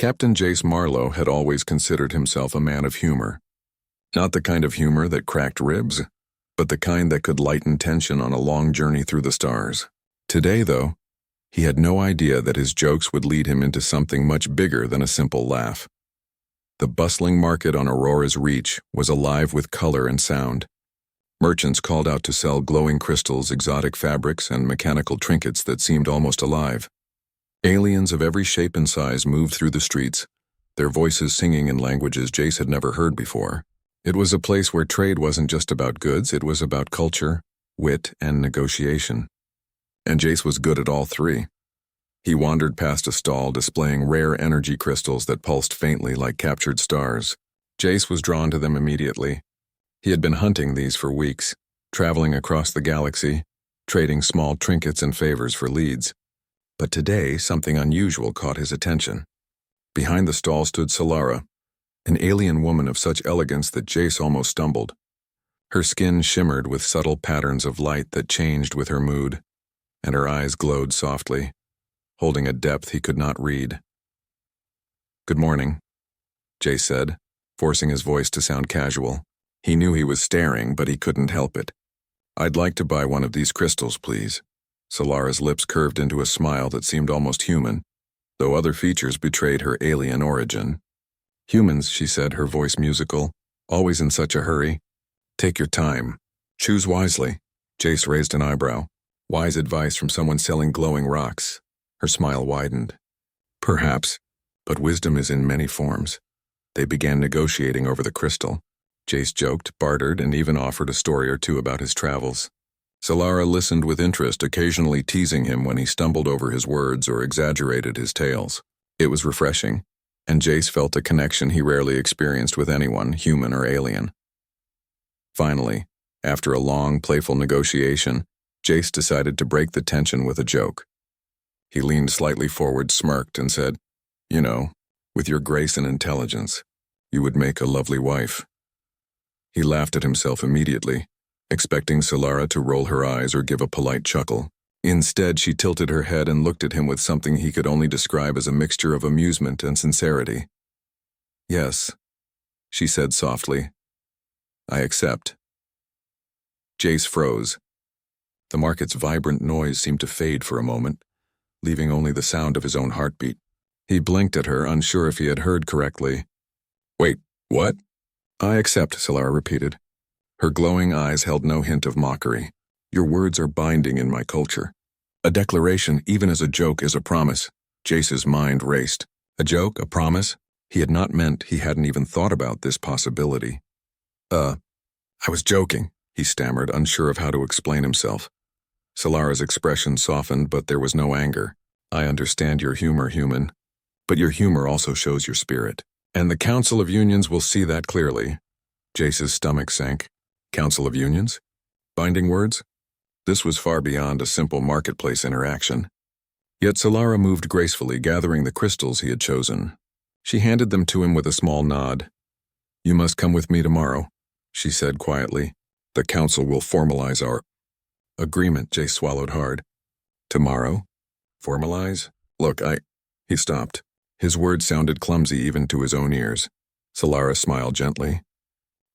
Captain Jace Marlowe had always considered himself a man of humor. Not the kind of humor that cracked ribs, but the kind that could lighten tension on a long journey through the stars. Today, though, he had no idea that his jokes would lead him into something much bigger than a simple laugh. The bustling market on Aurora's Reach was alive with color and sound. Merchants called out to sell glowing crystals, exotic fabrics, and mechanical trinkets that seemed almost alive. Aliens of every shape and size moved through the streets, their voices singing in languages Jace had never heard before. It was a place where trade wasn't just about goods, it was about culture, wit, and negotiation. And Jace was good at all three. He wandered past a stall displaying rare energy crystals that pulsed faintly like captured stars. Jace was drawn to them immediately. He had been hunting these for weeks, traveling across the galaxy, trading small trinkets and favors for leads. But today, something unusual caught his attention. Behind the stall stood Solara, an alien woman of such elegance that Jace almost stumbled. Her skin shimmered with subtle patterns of light that changed with her mood, and her eyes glowed softly, holding a depth he could not read. "Good morning," Jace said, forcing his voice to sound casual. He knew he was staring, but he couldn't help it. "I'd like to buy one of these crystals, please." Solara's lips curved into a smile that seemed almost human, though other features betrayed her alien origin. "Humans," she said, her voice musical, "always in such a hurry. Take your time. Choose wisely." Jace raised an eyebrow. Wise advice from someone selling glowing rocks. Her smile widened. "Perhaps, but wisdom is in many forms." They began negotiating over the crystal. Jace joked, bartered, and even offered a story or two about his travels. Solara listened with interest, occasionally teasing him when he stumbled over his words or exaggerated his tales. It was refreshing, and Jace felt a connection he rarely experienced with anyone, human or alien. Finally, after a long, playful negotiation, Jace decided to break the tension with a joke. He leaned slightly forward, smirked, and said, "You know, with your grace and intelligence, you would make a lovely wife." He laughed at himself immediately, expecting Solara to roll her eyes or give a polite chuckle. Instead, she tilted her head and looked at him with something he could only describe as a mixture of amusement and sincerity. "Yes," she said softly. "I accept." Jace froze. The market's vibrant noise seemed to fade for a moment, leaving only the sound of his own heartbeat. He blinked at her, unsure if he had heard correctly. "Wait, what?" "I accept," Solara repeated. Her glowing eyes held no hint of mockery. "Your words are binding in my culture. A declaration, even as a joke, is a promise." Jace's mind raced. A joke? A promise? He had not meant, he hadn't even thought about this possibility. I was joking," he stammered, unsure of how to explain himself. Solara's expression softened, but there was no anger. "I understand your humor, human. But your humor also shows your spirit. And the Council of Unions will see that clearly." Jace's stomach sank. Council of Unions? Binding words? This was far beyond a simple marketplace interaction. Yet Solara moved gracefully, gathering the crystals he had chosen. She handed them to him with a small nod. "You must come with me tomorrow," she said quietly. "The Council will formalize our agreement." Jace swallowed hard. "Tomorrow? Formalize? Look, He stopped. His words sounded clumsy even to his own ears. Solara smiled gently.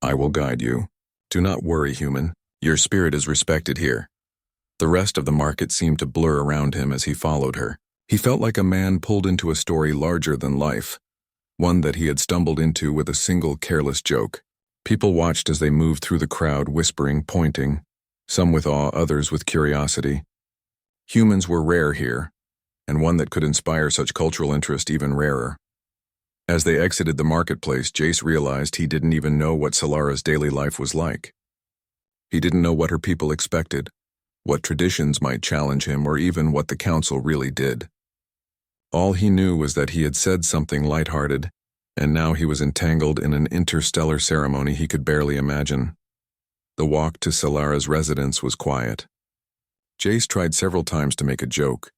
"I will guide you. Do not worry, human. Your spirit is respected here." The rest of the market seemed to blur around him as he followed her. He felt like a man pulled into a story larger than life, one that he had stumbled into with a single careless joke. People watched as they moved through the crowd, whispering, pointing, some with awe, others with curiosity. Humans were rare here, and one that could inspire such cultural interest even rarer. As they exited the marketplace, Jace realized he didn't even know what Solara's daily life was like. He didn't know what her people expected, what traditions might challenge him, or even what the council really did. All he knew was that he had said something lighthearted, and now he was entangled in an interstellar ceremony he could barely imagine. The walk to Solara's residence was quiet. Jace tried several times to make a joke,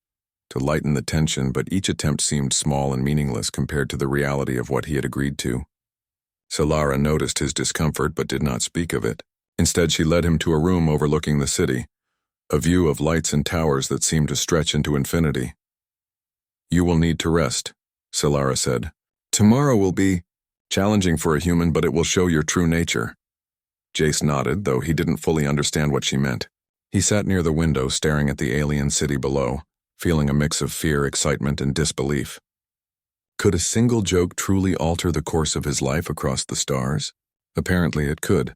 to lighten the tension, but each attempt seemed small and meaningless compared to the reality of what he had agreed to. Solara noticed his discomfort but did not speak of it. Instead, she led him to a room overlooking the city, a view of lights and towers that seemed to stretch into infinity. "You will need to rest," Solara said, Tomorrow will be challenging for a human, but it will show your true nature. Jace nodded, though he didn't fully understand what she meant. He sat near the window, staring at the alien city below, feeling a mix of fear, excitement, and disbelief. Could a single joke truly alter the course of his life across the stars? Apparently it could.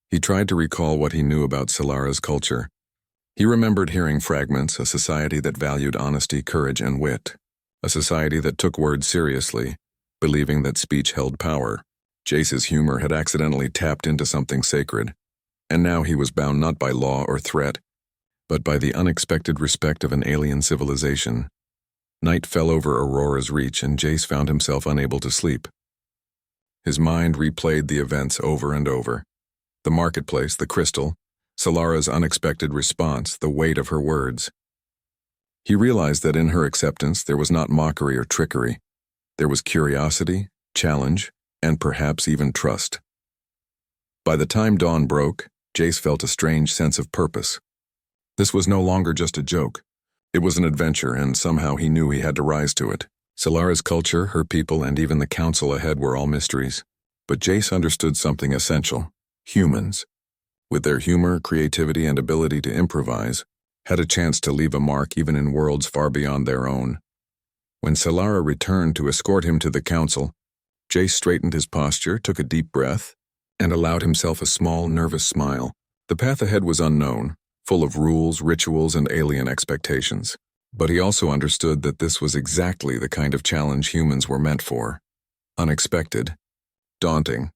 He tried to recall what he knew about Solara's culture. He remembered hearing fragments, a society that valued honesty, courage, and wit. A society that took words seriously, believing that speech held power. Jace's humor had accidentally tapped into something sacred, and now he was bound not by law or threat, but by the unexpected respect of an alien civilization. Night fell over Aurora's Reach, and Jace found himself unable to sleep. His mind replayed the events over and over. The marketplace, the crystal, Solara's unexpected response, the weight of her words. He realized that in her acceptance there was not mockery or trickery. There was curiosity, challenge, and perhaps even trust. By the time dawn broke, Jace felt a strange sense of purpose. This was no longer just a joke. It was an adventure, and somehow he knew he had to rise to it. Solara's culture, her people, and even the council ahead were all mysteries. But Jace understood something essential. Humans, with their humor, creativity, and ability to improvise, had a chance to leave a mark even in worlds far beyond their own. When Solara returned to escort him to the council, Jace straightened his posture, took a deep breath, and allowed himself a small, nervous smile. The path ahead was unknown, full of rules, rituals, and alien expectations. But he also understood that this was exactly the kind of challenge humans were meant for. Unexpected, daunting,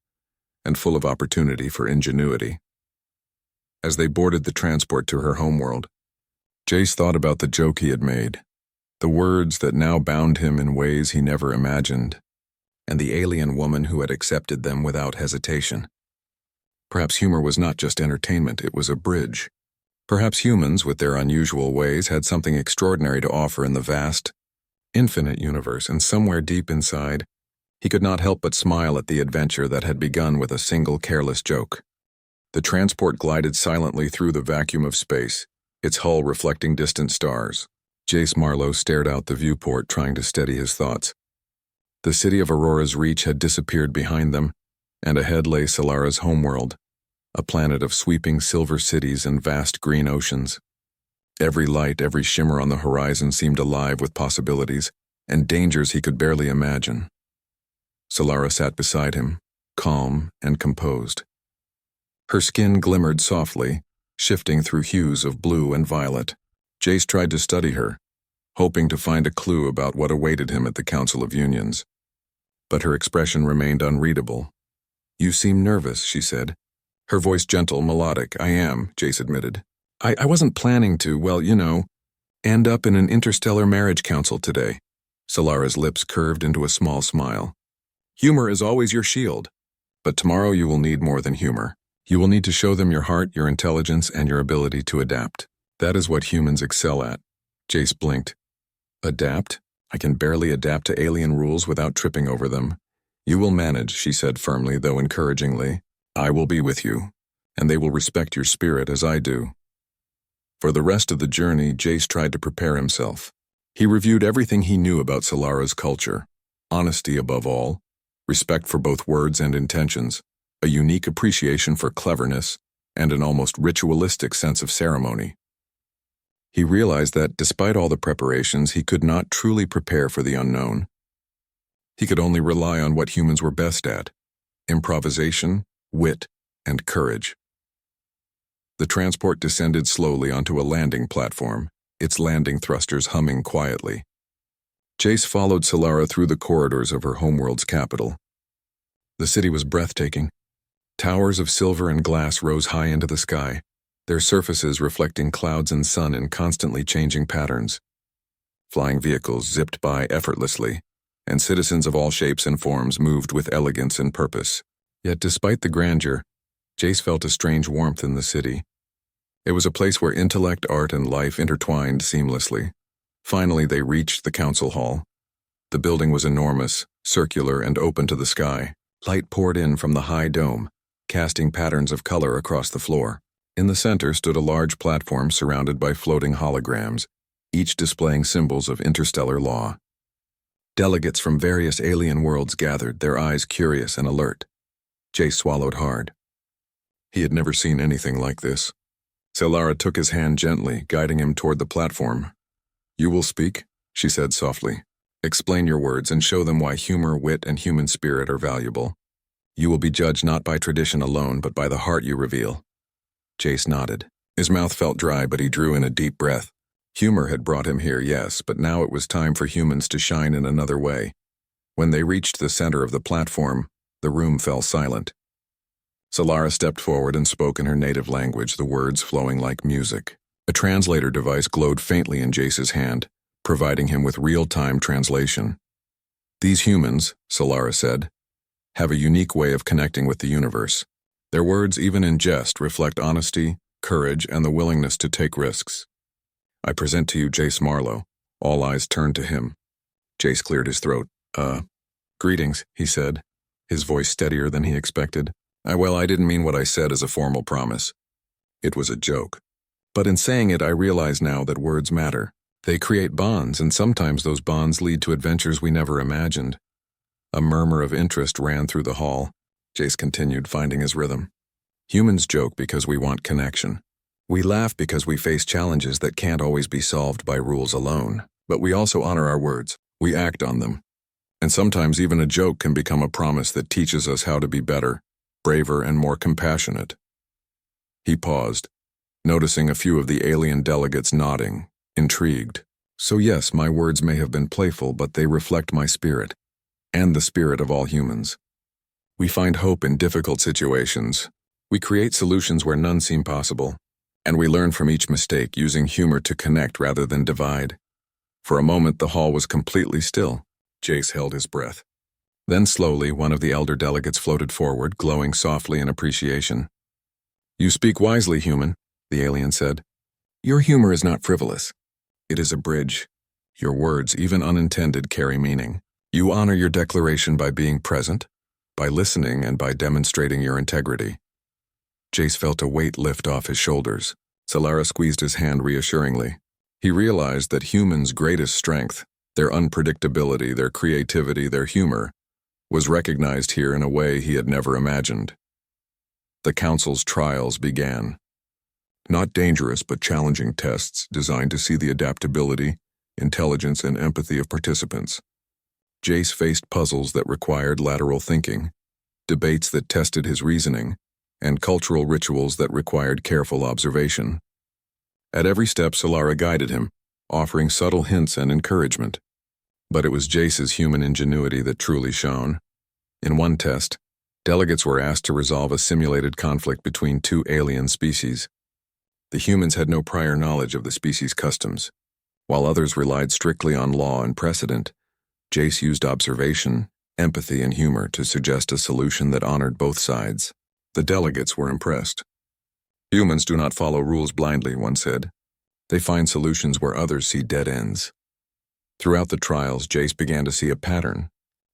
and full of opportunity for ingenuity. As they boarded the transport to her homeworld, Jace thought about the joke he had made, the words that now bound him in ways he never imagined, and the alien woman who had accepted them without hesitation. Perhaps humor was not just entertainment, it was a bridge. Perhaps humans, with their unusual ways, had something extraordinary to offer in the vast, infinite universe, and somewhere deep inside, he could not help but smile at the adventure that had begun with a single careless joke. The transport glided silently through the vacuum of space, its hull reflecting distant stars. Jace Marlowe stared out the viewport, trying to steady his thoughts. The city of Aurora's Reach had disappeared behind them, and ahead lay Solara's homeworld, a planet of sweeping silver cities and vast green oceans. Every light, every shimmer on the horizon seemed alive with possibilities and dangers he could barely imagine. Solara sat beside him, calm and composed. Her skin glimmered softly, shifting through hues of blue and violet. Jace tried to study her, hoping to find a clue about what awaited him at the Council of Unions. But her expression remained unreadable. "You seem nervous," she said. Her voice gentle, melodic. "I am," Jace admitted. I wasn't planning to, well, end up in an interstellar marriage council today." Solara's lips curved into a small smile. "Humor is always your shield. But tomorrow you will need more than humor. You will need to show them your heart, your intelligence, and your ability to adapt. That is what humans excel at." Jace blinked. "Adapt? I can barely adapt to alien rules without tripping over them." "You will manage," she said firmly, though encouragingly. "I will be with you, and they will respect your spirit as I do." For the rest of the journey, Jace tried to prepare himself. He reviewed everything he knew about Solara's culture. Honesty above all, respect for both words and intentions, a unique appreciation for cleverness, and an almost ritualistic sense of ceremony. He realized that, despite all the preparations, he could not truly prepare for the unknown. He could only rely on what humans were best at: improvisation, wit, and courage. The transport descended slowly onto a landing platform, its landing thrusters humming quietly. Jace followed Solara through the corridors of her homeworld's capital. The city was breathtaking. Towers of silver and glass rose high into the sky, their surfaces reflecting clouds and sun in constantly changing patterns. Flying vehicles zipped by effortlessly, and citizens of all shapes and forms moved with elegance and purpose. Yet despite the grandeur, Jace felt a strange warmth in the city. It was a place where intellect, art, and life intertwined seamlessly. Finally, they reached the council hall. The building was enormous, circular, and open to the sky. Light poured in from the high dome, casting patterns of color across the floor. In the center stood a large platform surrounded by floating holograms, each displaying symbols of interstellar law. Delegates from various alien worlds gathered, their eyes curious and alert. Jace swallowed hard. He had never seen anything like this. Solara took his hand gently, guiding him toward the platform. "You will speak," she said softly. "Explain your words and show them why humor, wit, and human spirit are valuable. You will be judged not by tradition alone, but by the heart you reveal." Jace nodded. His mouth felt dry, but he drew in a deep breath. Humor had brought him here, yes, but now it was time for humans to shine in another way. When they reached the center of the platform, the room fell silent. Solara stepped forward and spoke in her native language, the words flowing like music. A translator device glowed faintly in Jace's hand, providing him with real-time translation. "These humans," Solara said, "have a unique way of connecting with the universe. Their words, even in jest, reflect honesty, courage, and the willingness to take risks. I present to you Jace Marlowe." All eyes turned to him. Jace cleared his throat. Greetings," he said, his voice steadier than he expected. I didn't mean what I said as a formal promise. It was a joke. But in saying it, I realize now that words matter. They create bonds, and sometimes those bonds lead to adventures we never imagined." A murmur of interest ran through the hall. Jace continued, finding his rhythm. "Humans joke because we want connection. We laugh because we face challenges that can't always be solved by rules alone. But we also honor our words. We act on them. And sometimes even a joke can become a promise that teaches us how to be better, braver, and more compassionate." He paused, noticing a few of the alien delegates nodding, intrigued. "So yes, my words may have been playful, but they reflect my spirit, and the spirit of all humans. We find hope in difficult situations. We create solutions where none seem possible, and we learn from each mistake, using humor to connect rather than divide." For a moment, the hall was completely still. Jace held his breath. Then slowly, one of the elder delegates floated forward, glowing softly in appreciation. "You speak wisely, human," the alien said. "Your humor is not frivolous. It is a bridge. Your words, even unintended, carry meaning. You honor your declaration by being present, by listening, and by demonstrating your integrity." Jace felt a weight lift off his shoulders. Solara squeezed his hand reassuringly. He realized that humans' greatest strength, their unpredictability, their creativity, their humor, was recognized here in a way he had never imagined. The Council's trials began. Not dangerous but challenging tests designed to see the adaptability, intelligence, and empathy of participants. Jace faced puzzles that required lateral thinking, debates that tested his reasoning, and cultural rituals that required careful observation. At every step, Solara guided him, offering subtle hints and encouragement. But it was Jace's human ingenuity that truly shone. In one test, delegates were asked to resolve a simulated conflict between two alien species. The humans had no prior knowledge of the species' customs. While others relied strictly on law and precedent, Jace used observation, empathy, and humor to suggest a solution that honored both sides. The delegates were impressed. "Humans do not follow rules blindly," one said. "They find solutions where others see dead ends." Throughout the trials, Jace began to see a pattern.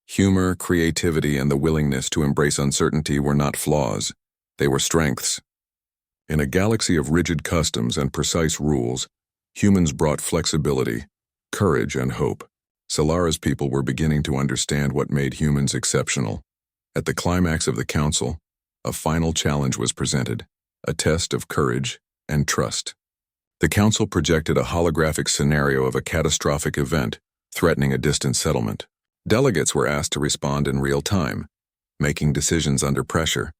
Humor, creativity, and the willingness to embrace uncertainty were not flaws. They were strengths. In a galaxy of rigid customs and precise rules, humans brought flexibility, courage, and hope. Solara's people were beginning to understand what made humans exceptional. At the climax of the council, a final challenge was presented, a test of courage and trust. The council projected a holographic scenario of a catastrophic event threatening a distant settlement. Delegates were asked to respond in real time, making decisions under pressure.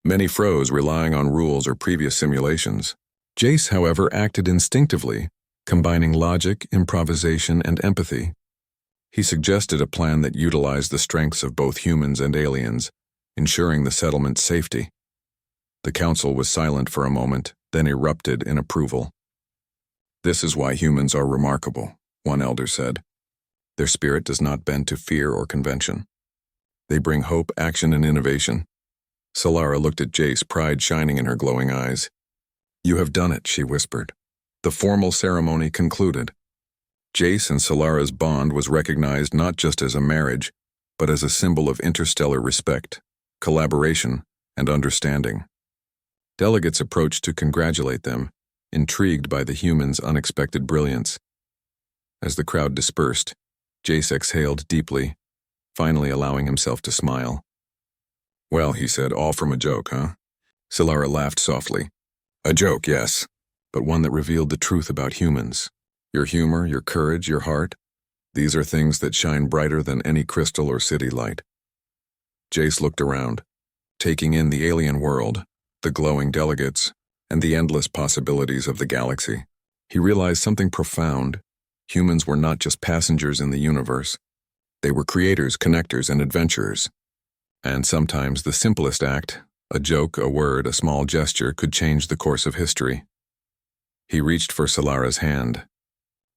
Many froze, relying on rules or previous simulations. Jace, however, acted instinctively, combining logic, improvisation, and empathy. He suggested a plan that utilized the strengths of both humans and aliens, ensuring the settlement's safety. The council was silent for a moment, then erupted in approval. "This is why humans are remarkable," one elder said. "Their spirit does not bend to fear or convention. They bring hope, action, and innovation." Solara looked at Jace, pride shining in her glowing eyes. "You have done it," she whispered. The formal ceremony concluded. Jace and Solara's bond was recognized not just as a marriage, but as a symbol of interstellar respect, collaboration, and understanding. Delegates approached to congratulate them, intrigued by the humans' unexpected brilliance. As the crowd dispersed, Jace exhaled deeply, finally allowing himself to smile. Well, he said, all from a joke, huh? Solara laughed softly. A joke, yes, but one that revealed the truth about humans. Your humor, your courage, your heart, these are things that shine brighter than any crystal or city light. Jace looked around, taking in the alien world, the glowing delegates, and the endless possibilities of the galaxy. He realized something profound. Humans were not just passengers in the universe. They were creators, connectors, and adventurers. And sometimes the simplest act, a joke, a word, a small gesture, could change the course of history. He reached for Solara's hand.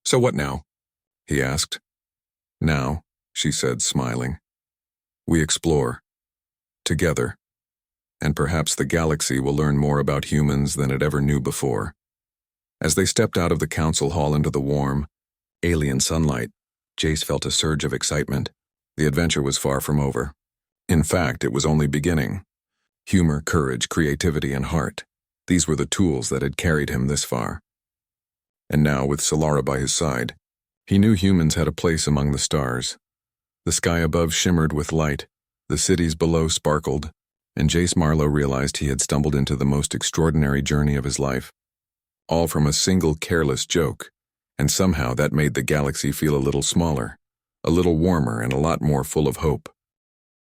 So what now? He asked. Now, she said, smiling. We explore. Together. And perhaps the galaxy will learn more about humans than it ever knew before. As they stepped out of the council hall into the warm, alien sunlight, Jace felt a surge of excitement. The adventure was far from over. In fact, it was only beginning. Humor, courage, creativity, and heart. These were the tools that had carried him this far. And now, with Solara by his side, he knew humans had a place among the stars. The sky above shimmered with light, the cities below sparkled, and Jace Marlowe realized he had stumbled into the most extraordinary journey of his life. All from a single careless joke, and somehow that made the galaxy feel a little smaller, a little warmer, and a lot more full of hope.